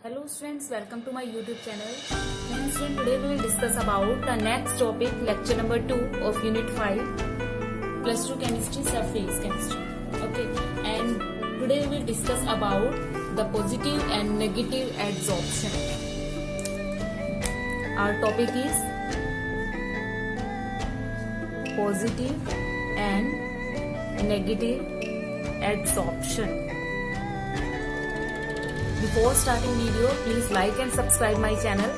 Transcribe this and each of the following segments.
Hello students, welcome to my YouTube channel. And students, today we will discuss about the next topic, lecture number 2 of Unit 5, Plus 2 Chemistry, Surface Chemistry. Okay, and today we will discuss about the positive and negative adsorption. Our topic is positive and negative adsorption. Before starting video, please like and subscribe my channel.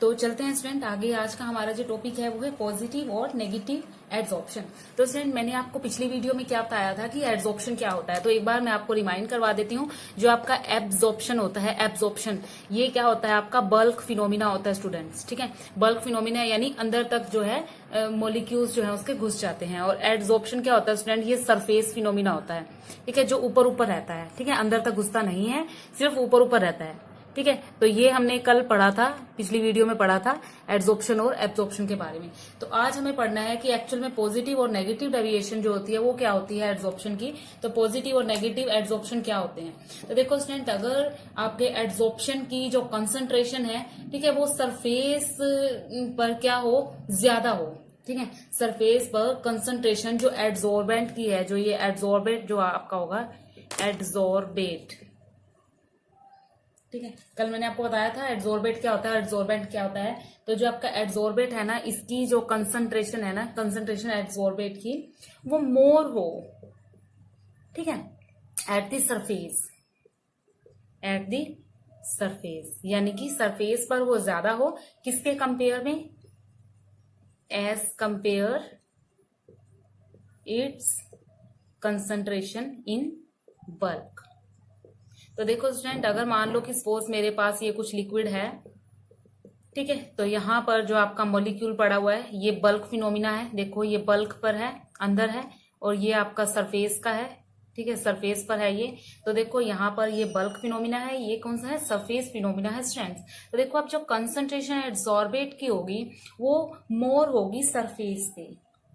तो चलते हैं student आगे। आज का हमारा जो topic है वो है पॉजिटिव और नेगेटिव एड्सॉर्प्शन। तो स्टूडेंट मैंने आपको पिछली वीडियो में क्या बताया था कि एड्सॉर्प्शन क्या होता है, तो एक बार मैं आपको रिमाइंड करवा देती हूँ। जो आपका एब्जॉर्प्शन होता है, एब्जॉर्प्शन ये क्या होता है, आपका बल्क फिनोमिना होता है स्टूडेंट्स। ठीक है, बल्क फिनोमिना यानी अंदर तक जो है मॉलिक्यूल्स जो है उसके घुस जाते हैं। और एड्सॉर्प्शन क्या होता है स्टूडेंट, ये सरफेस फिनोमिना होता है। ठीक है, जो ऊपर ऊपर रहता है। ठीक है, अंदर तक घुसता नहीं है, सिर्फ ऊपर ऊपर रहता है। ठीक है, तो ये हमने कल पढ़ा था, पिछली वीडियो में पढ़ा था एड्सॉर्प्शन और एब्जॉर्प्शन के बारे में। तो आज हमें पढ़ना है कि एक्चुअल में पॉजिटिव और नेगेटिव डेविएशन जो होती है वो क्या होती है एड्सॉर्प्शन की। तो पॉजिटिव और नेगेटिव एड्सॉर्प्शन क्या होते हैं, तो देखो स्टूडेंट, अगर आपके एड्सॉर्प्शन की जो कंसंट्रेशन है, ठीक है, वो सरफेस पर क्या हो, ज्यादा हो। ठीक है, सरफेस पर कंसंट्रेशन जो एड्सॉर्बेंट की है, जो ये एड्सॉर्बेट जो आपका होगा एड्सॉर्बेट। ठीक है, कल मैंने आपको बताया था एड्सॉर्बेट क्या होता है, एड्सॉर्बेंट क्या होता है। तो जो आपका एड्सॉर्बेट है ना, इसकी जो कंसंट्रेशन है ना, कंसंट्रेशन एड्सॉर्बेट की वो मोर हो। ठीक है, at the surface, at the surface यानी कि सरफेस पर वो ज्यादा हो। किसके कंपेयर में, as compare its concentration in bulk. तो देखो स्टूडेंट, अगर मान लो कि सपोज मेरे पास ये कुछ लिक्विड है, ठीक है, तो यहाँ पर जो आपका मॉलिक्यूल पड़ा हुआ है ये बल्क फिनोमिना है। देखो ये बल्क पर है, अंदर है, और ये आपका सरफेस का है। ठीक है, सरफेस पर है ये। तो देखो यहाँ पर ये बल्क फिनोमिना है, ये कौन सा है, सरफेस फिनोमिना है स्टूडेंट्स। तो देखो अब जो कंसंट्रेशन एड्सॉर्बेट की होगी वो मोर होगी सरफेस पे।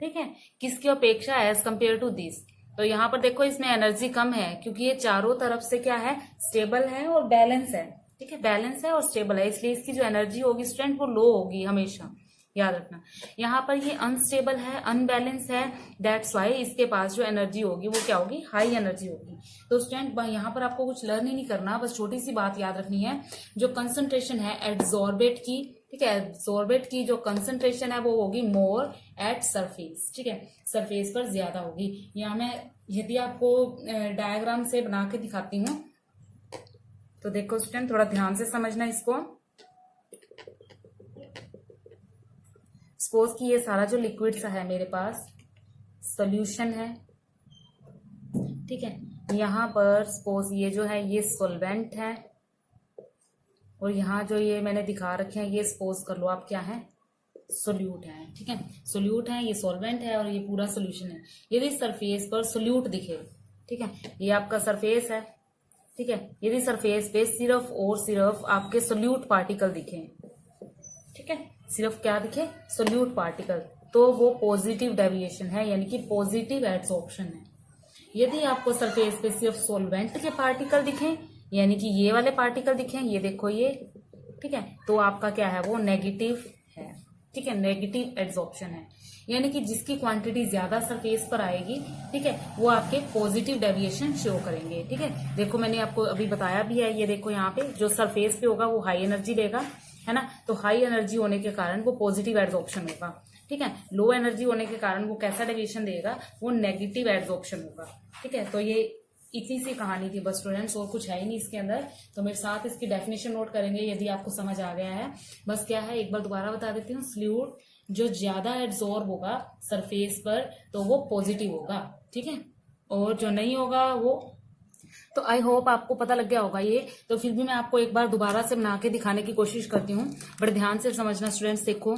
ठीक है, किसकी अपेक्षा, एज कंपेयर टू दिस। तो यहाँ पर देखो इसमें एनर्जी कम है क्योंकि ये चारों तरफ से क्या है, स्टेबल है और बैलेंस है। ठीक है, बैलेंस है और स्टेबल है, इसलिए इसकी जो एनर्जी होगी स्टूडेंट वो लो होगी हमेशा, याद रखना। यहाँ पर ये अनस्टेबल है, अनबैलेंस है, दैट्स वाई इसके पास जो एनर्जी होगी वो क्या होगी, हाई एनर्जी होगी। तो स्टूडेंट यहाँ पर आपको कुछ लर्न ही नहीं करना, बस छोटी सी बात याद रखनी है। जो कंसंट्रेशन है एड्सॉर्बेट की, ठीक है, एब्सॉर्बेट की जो कंसंट्रेशन है वो होगी मोर एट सरफेस। ठीक है, सरफेस पर ज्यादा होगी। यहाँ मैं यदि आपको डायग्राम से बना के दिखाती हूँ तो देखो स्टूडेंट, थोड़ा ध्यान से समझना इसको। सपोज कि ये सारा जो लिक्विड सा है मेरे पास, सॉल्यूशन है। ठीक है, यहाँ पर सपोज ये जो है ये सॉल्वेंट है, और यहाँ जो ये मैंने दिखा रखे हैं ये सपोज कर लो आप क्या है, सोल्यूट है। ठीक है, सोल्यूट है, ये सॉल्वेंट है और ये पूरा सोल्यूशन है। यदि सरफेस पर सोल्यूट दिखे, ठीक है, ये आपका सरफेस है। ठीक है, यदि सरफेस पे सिर्फ और सिर्फ आपके सोल्यूट पार्टिकल दिखे, ठीक है, सिर्फ क्या दिखे, सोल्यूट पार्टिकल, तो वो पॉजिटिव डेविएशन है, यानी कि पॉजिटिव एड्सॉर्प्शन है। यदि आपको सरफेस पे सिर्फ सॉल्वेंट के पार्टिकल दिखे, यानी कि ये वाले पार्टिकल दिखे, ये देखो ये, ठीक है, तो आपका क्या है, वो नेगेटिव है। ठीक है, नेगेटिव एड्सॉर्प्शन है, यानी कि जिसकी क्वांटिटी ज्यादा सरफेस पर आएगी, ठीक है, वो आपके पॉजिटिव डेविएशन शो करेंगे। ठीक है, देखो मैंने आपको अभी बताया भी है, ये देखो यहाँ पे जो सरफेस पे होगा वो हाई एनर्जी लेगा, है ना, तो हाई एनर्जी होने के कारण वो पॉजिटिव एड्सॉर्प्शन होगा। ठीक है, लो एनर्जी होने के कारण वो कैसा डेविएशन देगा, वो नेगेटिव एड्सॉर्प्शन होगा। ठीक है, तो ये इतनी सी कहानी थी बस स्टूडेंट्स, और कुछ है ही नहीं इसके अंदर। तो मेरे साथ इसकी डेफिनेशन नोट करेंगे यदि आपको समझ आ गया है। बस क्या है, एक बार दोबारा बता देती हूँ, सोल्यूट जो ज्यादा एड्सॉर्ब होगा सरफेस पर तो वो पॉजिटिव होगा। ठीक है, और जो नहीं होगा वो, तो आई होप आपको पता लग गया होगा ये। तो फिर भी मैं आपको एक बार दोबारा से बना के दिखाने की कोशिश करती हूँ, बड़े ध्यान से समझना स्टूडेंट्स। देखो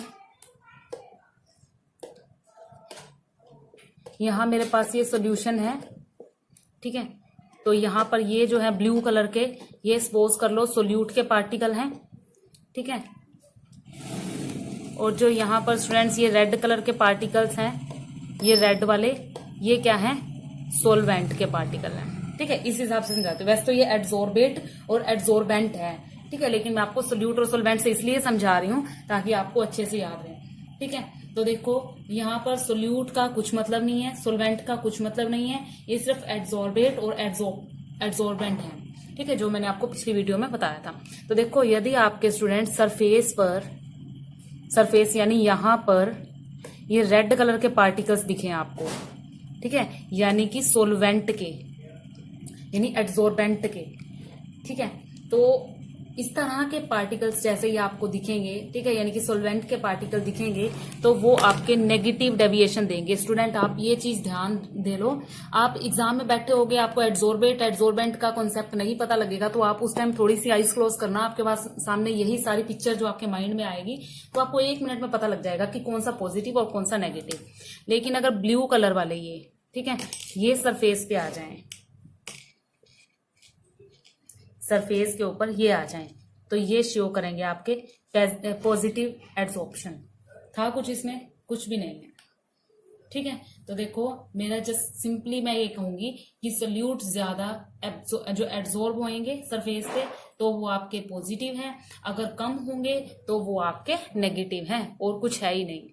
यहाँ मेरे पास ये सोल्यूशन है, ठीक है, तो यहाँ पर ये जो है ब्लू कलर के, ये सपोज कर लो सोल्यूट के पार्टिकल हैं। ठीक है, और जो यहाँ पर स्टूडेंट्स ये रेड कलर के पार्टिकल्स हैं, ये रेड वाले, ये क्या है, सोलवेंट के पार्टिकल हैं। ठीक है, इस हिसाब से समझाते हैं। वैसे तो ये एड्सोर्बेट और एड्सोर्बेंट है, ठीक है, लेकिन मैं आपको सोल्यूट और सोलवेंट से इसलिए समझा रही हूँ ताकि आपको अच्छे से याद रहे। ठीक है, तो देखो यहाँ पर सोल्यूट का कुछ मतलब नहीं है, सोलवेंट का कुछ मतलब नहीं है, ये सिर्फ एड्सोर्बेट और एड्सोर्बेंट है। ठीक है, जो मैंने आपको पिछली वीडियो में बताया था। तो देखो यदि आपके स्टूडेंट सरफेस यानी यहाँ पर ये रेड कलर के पार्टिकल्स दिखे आपको, ठीक है, यानी कि सोलवेंट के, यानी एड्सोर्बेंट के, ठीक है, तो इस तरह के पार्टिकल्स जैसे ही आपको दिखेंगे, ठीक है, यानी कि सोलवेंट के पार्टिकल दिखेंगे तो वो आपके नेगेटिव डेविएशन देंगे। स्टूडेंट आप ये चीज ध्यान दे लो, आप एग्जाम में बैठे होगे, आपको एड्सोर्बेंट का कॉन्सेप्ट नहीं पता लगेगा, तो आप उस टाइम थोड़ी सी आइज क्लोज करना, आपके पास सामने यही सारी पिक्चर जो आपके माइंड में आएगी, तो आपको 1 मिनट में पता लग जाएगा कि कौन सा पॉजिटिव और कौन सा नेगेटिव। लेकिन अगर ब्लू कलर वाले ये, ठीक है, ये सरफेस पे आ जाए, सरफेस के ऊपर ये आ जाएं, तो ये शो करेंगे आपके पॉजिटिव एड्सॉर्प्शन। था कुछ इसमें? कुछ भी नहीं है। ठीक है, तो देखो मेरा जस्ट सिंपली मैं ये कहूंगी कि सोल्यूट ज्यादा जो एड्सॉर्ब होंगे सरफेस पे तो वो आपके पॉजिटिव हैं, अगर कम होंगे तो वो आपके नेगेटिव हैं, और कुछ है ही नहीं।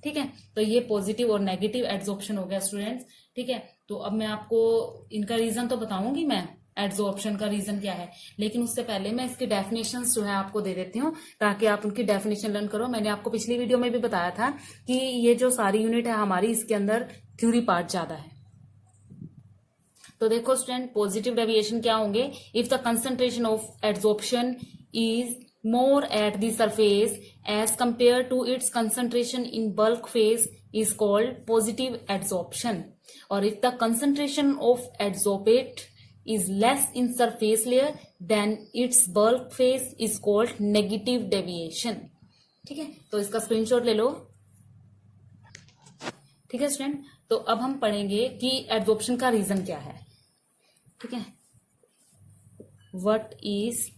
ठीक है, तो ये पॉजिटिव और नेगेटिव एड्सॉर्प्शन हो गया स्टूडेंट्स। ठीक है, तो अब मैं आपको इनका रीजन तो बताऊंगी, मैं एड्सॉर्प्शन का रीजन क्या है, लेकिन उससे पहले मैं इसके डेफिनेशंस जो है आपको दे देती हूँ ताकि आप उनकी डेफिनेशन लर्न करो। मैंने आपको पिछली वीडियो में भी बताया था कि ये जो सारी यूनिट है हमारी, इसके अंदर थ्योरी पार्ट ज्यादा है। तो देखो स्टूडेंट, पॉजिटिव डेविएशन क्या होंगे? If the concentration of adsorption is more at the surface as compared to its concentration in bulk phase is called positive adsorption, or if the concentration of adsorbate is less in surface layer than its bulk phase is called negative deviation। ठीक है, तो इसका screenshot ले लो। ठीक है student, तो अब हम पढ़ेंगे कि एड्सॉर्प्शन का रीजन क्या है। ठीक है, what is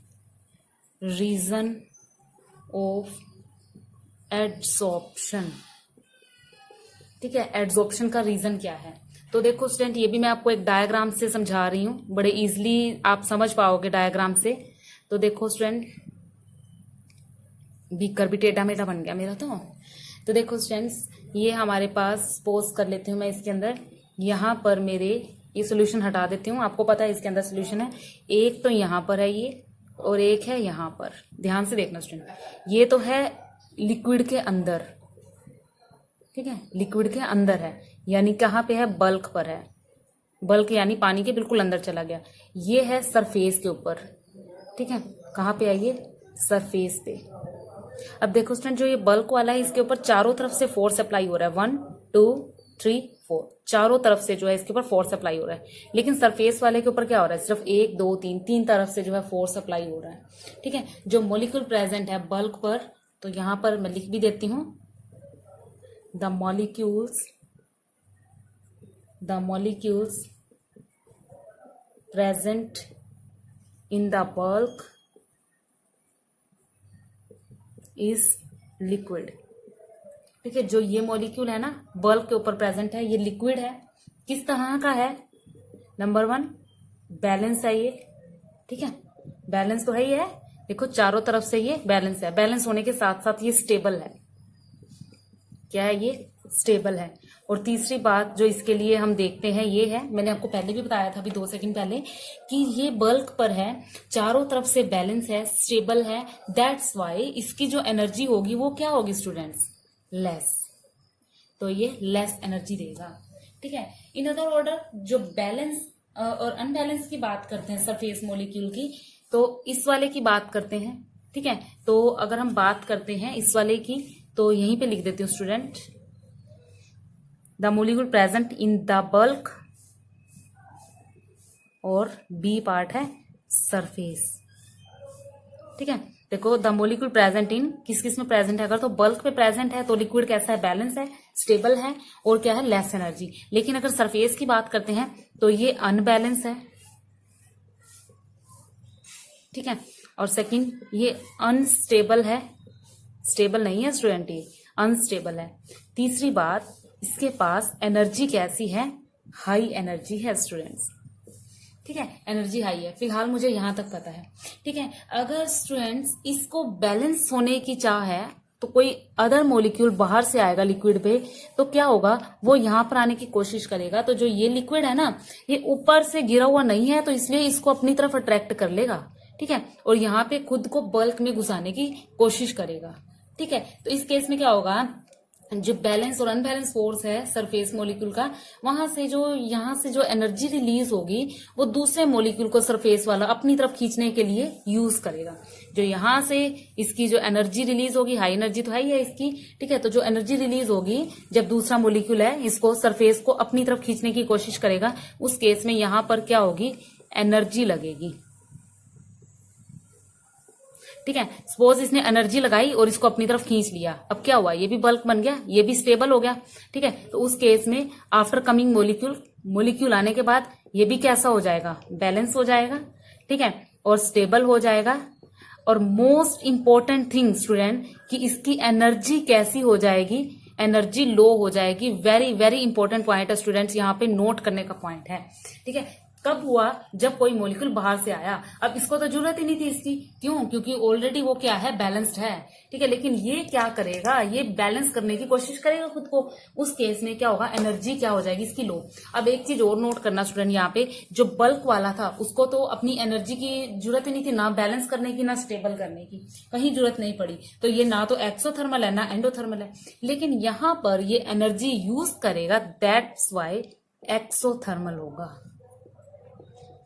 reason of adsorption. ठीक है, एड्सॉर्प्शन का रीजन क्या है? तो देखो स्टूडेंट, ये भी मैं आपको एक डायग्राम से समझा रही हूँ, बड़े इजीली आप समझ पाओगे डायग्राम से। तो देखो स्टूडेंट, बीकर भी टेढ़ा मेढ़ा बन गया मेरा। तो देखो स्टूडेंट्स, ये हमारे पास सपोज कर लेती हूँ मैं, इसके अंदर यहाँ पर मेरे ये सोल्यूशन हटा देती हूँ। आपको पता है इसके अंदर सोल्यूशन है, एक तो यहाँ पर है ये और एक है यहाँ पर। ध्यान से देखना स्टूडेंट, ये तो है लिक्विड के अंदर, ठीक है, लिक्विड के अंदर है, यानी कहाँ पे है? बल्क पर है। बल्क यानी पानी के बिल्कुल अंदर चला गया। ये है सरफेस के ऊपर, ठीक है, कहाँ पे है ये? सरफेस पे। अब देखो स्टूडेंट, जो ये बल्क वाला है इसके ऊपर चारों तरफ से फोर्स अप्लाई हो रहा है, 1 2 3 4, चारों तरफ से जो है इसके ऊपर फोर्स अप्लाई हो रहा है। लेकिन सरफेस वाले के ऊपर क्या हो रहा है? सिर्फ 1 2 3 तरफ से जो है फोर्स अप्लाई हो रहा है। ठीक है, जो मॉलिक्यूल प्रेजेंट है बल्क पर, तो यहां पर मैं लिख भी देती हूं, the molecules present in the bulk is liquid. ठीक है, जो ये मॉलिक्यूल है ना बल्क के ऊपर प्रेजेंट है, ये लिक्विड है। किस तरह का है? नंबर 1 बैलेंस है ये। ठीक है, बैलेंस तो है ही है, देखो चारों तरफ से ये बैलेंस है। बैलेंस होने के साथ साथ ये स्टेबल है। क्या है ये? स्टेबल है। और तीसरी बात जो इसके लिए हम देखते हैं ये है, मैंने आपको पहले भी बताया था अभी 2 सेकंड पहले, कि ये बल्क पर है, चारों तरफ से बैलेंस है, स्टेबल है। दैट्स वाई इसकी जो एनर्जी होगी वो क्या होगी स्टूडेंट्स? लेस। तो ये लेस एनर्जी देगा। ठीक है, इन अदर ऑर्डर जो बैलेंस और अनबैलेंस की बात करते हैं सरफेस मॉलिक्यूल की, तो इस वाले की बात करते हैं। ठीक है, तो अगर हम बात करते हैं इस वाले की, तो यहीं पे लिख देती हूँ student, the molecule present in the bulk, और बी पार्ट है सरफेस। ठीक है, देखो द मॉलिक्यूल प्रेजेंट इन, किस किस में प्रेजेंट है? अगर तो बल्क पे प्रेजेंट है तो लिक्विड कैसा है? बैलेंस है, स्टेबल है, और क्या है? Less energy. लेकिन अगर सरफेस की बात करते हैं तो ये अनबैलेंस है। ठीक है, और सेकंड ये अनस्टेबल है, स्टेबल नहीं है स्टूडेंट, ये अनस्टेबल है। तीसरी बात, इसके पास एनर्जी कैसी है? हाई एनर्जी है स्टूडेंट्स। ठीक है, एनर्जी हाई है, फिलहाल मुझे यहां तक पता है। ठीक है, अगर स्टूडेंट्स इसको बैलेंस होने की चाह है तो कोई अदर मॉलिक्यूल बाहर से आएगा लिक्विड पे, तो क्या होगा, वो यहां पर आने की कोशिश करेगा। तो जो ये लिक्विड है ना, ये ऊपर से गिरा हुआ नहीं है, तो इसलिए इसको अपनी तरफ अट्रैक्ट कर लेगा। ठीक है, और यहाँ पे खुद को बल्क में घुसाने की कोशिश करेगा। ठीक है, तो इस केस में क्या होगा, जो बैलेंस और अनबैलेंस फोर्स है सरफेस मॉलिक्यूल का, वहां से जो यहाँ से जो एनर्जी रिलीज होगी वो दूसरे मॉलिक्यूल को सरफेस वाला अपनी तरफ खींचने के लिए यूज करेगा। जो यहाँ से इसकी जो एनर्जी रिलीज होगी, हाई एनर्जी तो हाई है इसकी। ठीक है, तो जो एनर्जी रिलीज होगी जब दूसरा मॉलिक्यूल है इसको सरफेस को अपनी तरफ खींचने की कोशिश करेगा, उस केस में यहां पर क्या होगी, एनर्जी लगेगी। ठीक है, सपोज इसने एनर्जी लगाई और इसको अपनी तरफ खींच लिया, अब क्या हुआ, ये भी बल्क बन गया, ये भी स्टेबल हो गया। ठीक है, तो उस केस में आफ्टर कमिंग मॉलिक्यूल आने के बाद ये भी कैसा हो जाएगा, बैलेंस हो जाएगा। ठीक है, और स्टेबल हो जाएगा। और मोस्ट इंपॉर्टेंट थिंग स्टूडेंट कि इसकी एनर्जी कैसी हो जाएगी, एनर्जी लो हो जाएगी। वेरी वेरी इंपॉर्टेंट पॉइंट है स्टूडेंट्स, यहाँ पे नोट करने का पॉइंट है। ठीक है, कब हुआ, जब कोई मॉलिक्यूल बाहर से आया। अब इसको तो जरूरत ही नहीं थी इसकी, क्यों, क्योंकि ऑलरेडी वो क्या है, बैलेंस्ड है। ठीक है, लेकिन ये क्या करेगा, ये बैलेंस करने की कोशिश करेगा खुद को। उस केस में क्या होगा, एनर्जी क्या हो जाएगी इसकी, लो। अब एक चीज और नोट करना स्टूडेंट, यहाँ पे जो बल्क वाला था उसको तो अपनी एनर्जी की जरूरत ही नहीं थी, ना बैलेंस करने की ना स्टेबल करने की, कहीं जरूरत नहीं पड़ी। तो ये ना तो एक्सोथर्मल है ना एंडोथर्मल है, लेकिन यहाँ पर ये एनर्जी यूज करेगा, दैट्स वाई एक्सोथर्मल होगा।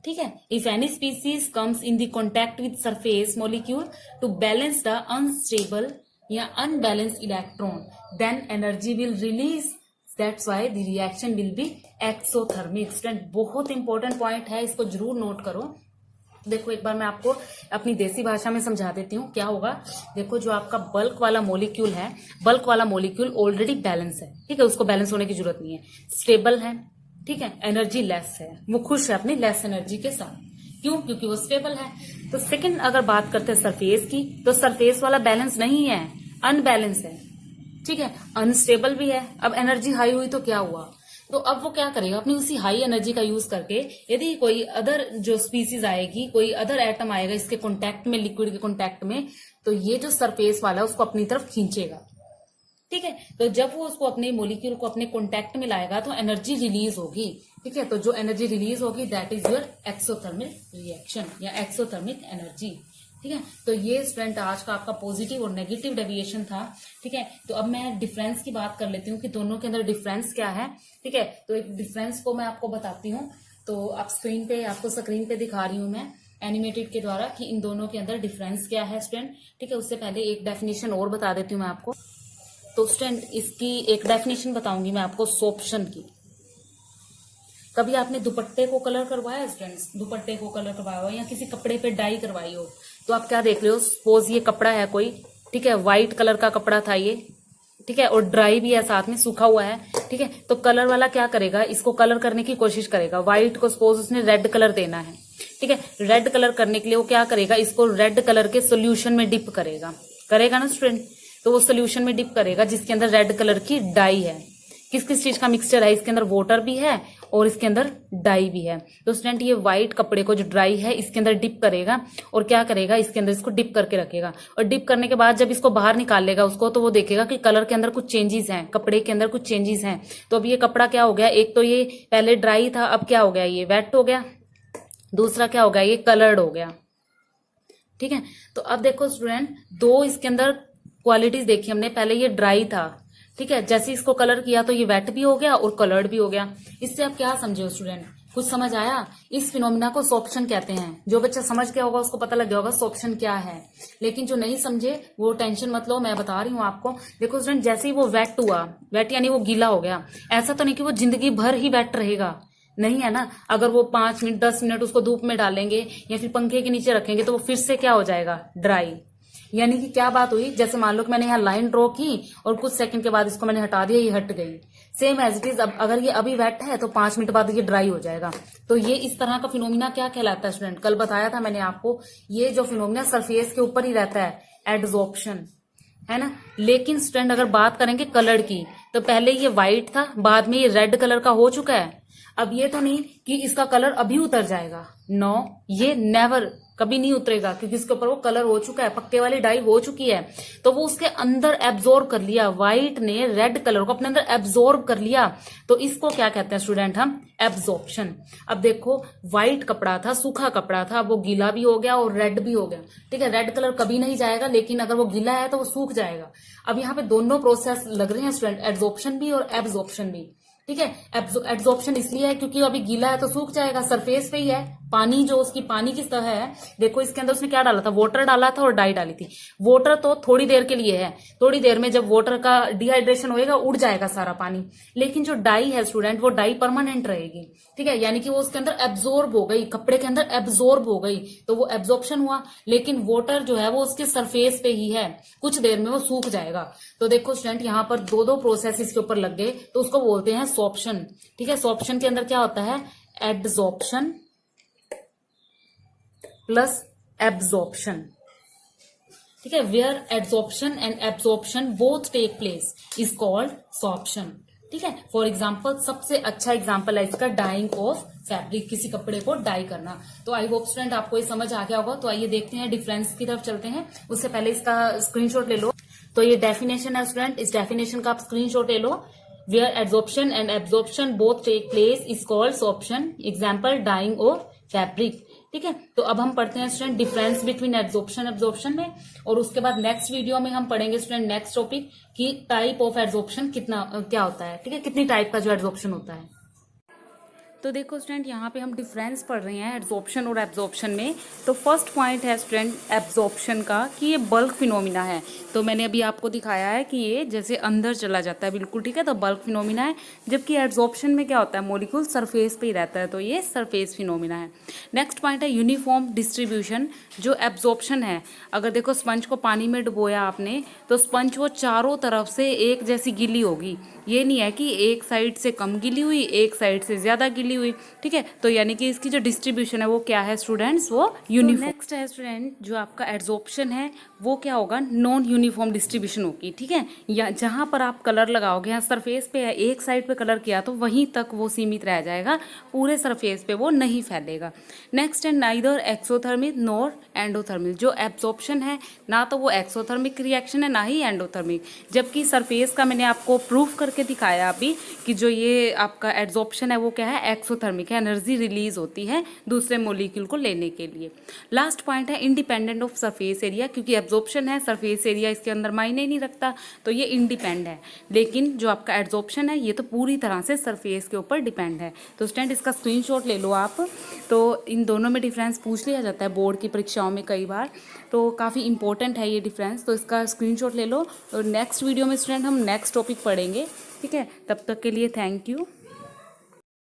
ठीक है, if any species comes in the contact with surface molecule to balance the unstable या unbalance electron, then energy will release, that's why the reaction will be exothermic. Student बहुत important point है, इसको जरूर note करो। देखो एक बार मैं आपको अपनी देसी भाषा में समझा देती हूँ क्या होगा। देखो जो आपका बल्क वाला मॉलिक्यूल है, बल्क वाला मॉलिक्यूल ऑलरेडी बैलेंस है। ठीक है, उसको बैलेंस होने की जरूरत नहीं है, स्टेबल है। ठीक है, एनर्जी लेस है, वो खुश है अपनी लेस एनर्जी के साथ, क्यों, क्योंकि वो स्टेबल है। तो सेकंड अगर बात करते हैं सरफेस की, तो सरफेस वाला बैलेंस नहीं है, अनबैलेंस है। ठीक है, अनस्टेबल भी है। अब एनर्जी हाई हुई तो क्या हुआ, तो अब वो क्या करेगा, अपनी उसी हाई एनर्जी का यूज करके यदि कोई अदर जो स्पीसीज आएगी, कोई अदर एटम आएगा इसके कॉन्टैक्ट में, लिक्विड के कॉन्टैक्ट में, तो ये जो सरफेस वाला है उसको अपनी तरफ खींचेगा। ठीक है, तो जब वो उसको अपने मॉलिक्यूल को अपने कॉन्टैक्ट में लाएगा तो एनर्जी रिलीज होगी। ठीक है, तो जो एनर्जी रिलीज होगी that is your exothermic reaction या एक्सोथर्मिक एनर्जी। ठीक है, तो ये स्टूडेंट आज का आपका पॉजिटिव और नेगेटिव डेविएशन था। ठीक है, तो अब मैं डिफरेंस की बात कर लेती हूँ कि दोनों के अंदर डिफरेंस क्या है। ठीक है, तो एक डिफरेंस को मैं आपको बताती हूँ। तो आप आपको स्क्रीन पे दिखा रही हूँ मैं एनिमेटेड के द्वारा कि इन दोनों के अंदर डिफरेंस क्या है स्टूडेंट। ठीक है, उससे पहले एक डेफिनेशन और बता देती हूँ मैं आपको। तो स्टूडेंट इसकी एक डेफिनेशन बताऊंगी मैं आपको सोप्शन की। कभी आपने दुपट्टे को कलर करवाया है स्टूडेंट्स, दुपट्टे को कलर करवाया हो या किसी कपड़े पे डाई करवाई हो, तो आप क्या देख रहे हो, सपोज ये कपड़ा है कोई, ठीक है, व्हाइट कलर का कपड़ा था ये, ठीक है, और ड्राई भी है साथ में, सूखा हुआ है। ठीक है, तो कलर वाला क्या करेगा, इसको कलर करने की कोशिश करेगा। व्हाइट को सपोज उसने रेड कलर देना है। ठीक है, रेड कलर करने के लिए वो क्या करेगा, इसको रेड कलर के सोल्यूशन में डिप करेगा ना स्टूडेंट। तो वो सोल्यूशन में डिप करेगा जिसके अंदर रेड कलर की डाई है। किस किस चीज का मिक्सचर है, इसके अंदर वाटर भी है और इसके अंदर डाई भी है। तो स्टूडेंट ये व्हाइट कपड़े को जो ड्राई है इसके अंदर डिप करेगा और क्या करेगा, इसके अंदर इसको डिप करके रखेगा। और डिप करने के बाद जब इसको बाहर निकाल लेगा उसको, तो वो देखेगा कि कलर के अंदर कुछ चेंजेस हैं, कपड़े के अंदर कुछ चेंजेस हैं। तो अब ये कपड़ा क्या हो गया, एक तो ये पहले ड्राई था, अब क्या हो गया, ये वेट हो गया। दूसरा क्या हो गया, ये कलर्ड हो गया। ठीक है, तो अब देखो स्टूडेंट, दो इसके अंदर क्वालिटीज देखी हमने। पहले ये ड्राई था, ठीक है, जैसे इसको कलर किया तो ये वेट भी हो गया और कलर्ड भी हो गया। इससे आप क्या समझे हो स्टूडेंट, कुछ समझ आया? इस फिनोमिना को सोप्शन कहते हैं। जो बच्चा समझ गया होगा उसको पता लग गया होगा सोप्शन क्या है, लेकिन जो नहीं समझे वो टेंशन मत लो, मैं बता रही हूँ आपको। देखो स्टूडेंट, जैसे ही वो वेट हुआ, वेट यानी वो गीला हो गया, ऐसा तो नहीं कि वो जिंदगी भर ही वेट रहेगा, नहीं है ना। अगर वो 5 मिनट 10 मिनट उसको धूप में डालेंगे या फिर पंखे के नीचे रखेंगे तो वो फिर से क्या हो जाएगा, ड्राई। यानी कि क्या बात हुई, जैसे मान लो कि मैंने यहाँ लाइन ड्रॉ की और कुछ सेकंड के बाद इसको मैंने हटा दिया, ये हट गई। सेम एज इट इज, अब अगर ये अभी वेट है तो 5 मिनट बाद ये ड्राई हो जाएगा। तो ये इस तरह का फिनोमिना क्या कहलाता है स्टूडेंट, कल बताया था मैंने आपको, ये जो फिनोमिना सरफेस के ऊपर ही रहता है, एडजॉर्प्शन, है ना। लेकिन स्टूडेंट अगर बात करेंगे कलर की, तो पहले ये व्हाइट था, बाद में ये रेड कलर का हो चुका है। अब ये तो नहीं कि इसका कलर अभी उतर जाएगा, नो, ये नेवर, कभी नहीं उतरेगा, क्योंकि इसके ऊपर वो कलर हो चुका है, पक्के वाली डाई हो चुकी है, तो वो उसके अंदर एब्जॉर्ब कर लिया, व्हाइट ने रेड कलर को अपने अंदर एब्जॉर्ब कर लिया, तो इसको क्या कहते हैं स्टूडेंट हम, एब्जॉर्प्शन। अब देखो व्हाइट कपड़ा था, सूखा कपड़ा था, वो गीला भी हो गया और रेड भी हो गया, ठीक है, रेड कलर कभी नहीं जाएगा, लेकिन अगर वो गीला है तो वो सूख जाएगा। अब यहाँ पे दोनों प्रोसेस लग रहे हैं स्टूडेंट, एब्जॉर्प्शन भी और एब्जॉर्प्शन भी, ठीक है। एब्जॉर्प्शन इसलिए है क्योंकि अभी गीला है तो सूख जाएगा, सरफेस पे ही है, पानी जो उसकी पानी की सतह है, देखो इसके अंदर उसने क्या डाला था, वाटर डाला था और डाई डाली थी। वाटर तो थोड़ी देर के लिए है, थोड़ी देर में जब वाटर का डिहाइड्रेशन होएगा उड़ जाएगा सारा पानी, लेकिन जो डाई है स्टूडेंट वो डाई परमानेंट रहेगी, ठीक है, यानी कि वो उसके अंदर एब्जॉर्ब हो गई, कपड़े के अंदर एब्जॉर्ब हो गई, तो वो एब्जॉर्प्शन हुआ। लेकिन वाटर जो है वो उसके सरफेस पे ही है, कुछ देर में वो सूख जाएगा। तो देखो स्टूडेंट यहाँ पर दो दो प्रोसेस इसके ऊपर लग गए, तो उसको बोलते हैं सॉर्प्शन, ठीक है। सॉर्प्शन के अंदर क्या होता है, एडसॉर्प्शन प्लस एब्जॉर्प्शन, ठीक है, where adsorption and absorption both take place is called sorption, ठीक है। फॉर एग्जाम्पल, सबसे अच्छा एग्जाम्पल है इसका डाइंग ऑफ फैब्रिक, किसी कपड़े को डाई करना। तो आई होप स्टूडेंट आपको ये समझ आ गया होगा। तो आइए देखते हैं, डिफरेंस की तरफ चलते हैं, उससे पहले इसका स्क्रीनशॉट ले लो। तो ये डेफिनेशन है स्टूडेंट, इस डेफिनेशन का आप स्क्रीनशॉट ले लो। Where adsorption and absorption both take place is called sorption, example dyeing of fabric, ठीक है। तो अब हम पढ़ते हैं student difference between absorption absorption में, और उसके बाद नेक्स्ट वीडियो में हम पढ़ेंगे स्टूडेंट नेक्स्ट टॉपिक कि टाइप ऑफ एब्जॉर्प्शन कितना क्या होता है, ठीक है, कितनी टाइप का जो एब्जॉर्प्शन होता है। तो देखो स्टूडेंट यहाँ पे हम डिफरेंस पढ़ रहे हैं एब्जॉर्प्शन और एब्जॉर्प्शन में। तो फर्स्ट पॉइंट है स्टूडेंट एब्जॉर्प्शन का कि ये बल्क फिनोमिना है। तो मैंने अभी आपको दिखाया है कि ये जैसे अंदर चला जाता है, बिल्कुल ठीक है, तो बल्क फिनोमिना है। जबकि एब्जॉर्प्शन में क्या होता है, मॉलिक्यूल सरफेस पे ही रहता है, तो ये सरफेस फिनोमिना है। नेक्स्ट पॉइंट है यूनिफॉर्म डिस्ट्रीब्यूशन। जो एब्जॉर्प्शन है, अगर देखो स्पंज को पानी में डुबोया आपने, तो स्पंज वो चारों तरफ से एक जैसी गीली होगी, ये नहीं है कि एक साइड से कम गीली हुई, एक साइड से ज्यादा गीली हुई, ठीक है। तो यानी कि इसकी जो डिस्ट्रीब्यूशन है वो क्या है स्टूडेंट्स, वो यूनिफॉर्म। नेक्स्ट है स्टूडेंट जो आपका एब्जॉर्प्शन है वो क्या होगा, नॉन यूनिफॉर्म डिस्ट्रीब्यूशन होगी, ठीक है। या जहां पर आप कलर लगाओगे, यहाँ सरफेस पे है, एक साइड पे कलर किया तो वहीं तक वो सीमित रह जाएगा, पूरे सरफेस पे वो नहीं फैलेगा। नेक्स्ट है नाइदर एक्सोथर्मिक नॉर एंडोथर्मिक। जो एब्जॉर्प्शन है ना तो वो एक्सोथर्मिक रिएक्शन है ना ही एंडोथर्मिक, जबकि सरफेस का मैंने आपको प्रूफ करके दिखाया अभी कि जो ये आपका एब्जॉर्प्शन है वो क्या है, एक्सोथर्मिक है, एनर्जी रिलीज होती है दूसरे मॉलिक्यूल को लेने के लिए। लास्ट पॉइंट है इंडिपेंडेंट ऑफ सरफेस एरिया, क्योंकि एब्जॉर्प्शन है, सरफेस एरिया इसके अंदर मायने नहीं रखता, तो ये इंडिपेंडेंट है। लेकिन जो आपका एब्जॉर्प्शन है ये तो पूरी तरह से सरफेस के ऊपर डिपेंड है। तो स्टूडेंट इसका स्क्रीनशॉट ले लो आप। तो इन दोनों में डिफरेंस पूछ लिया जाता है बोर्ड की परीक्षाओं में कई बार, तो काफ़ी इंपॉर्टेंट है ये डिफरेंस, तो इसका स्क्रीनशॉट ले लो। और नेक्स्ट वीडियो में स्टूडेंट हम नेक्स्ट टॉपिक पढ़ेंगे, ठीक है। तब तक के लिए थैंक यू।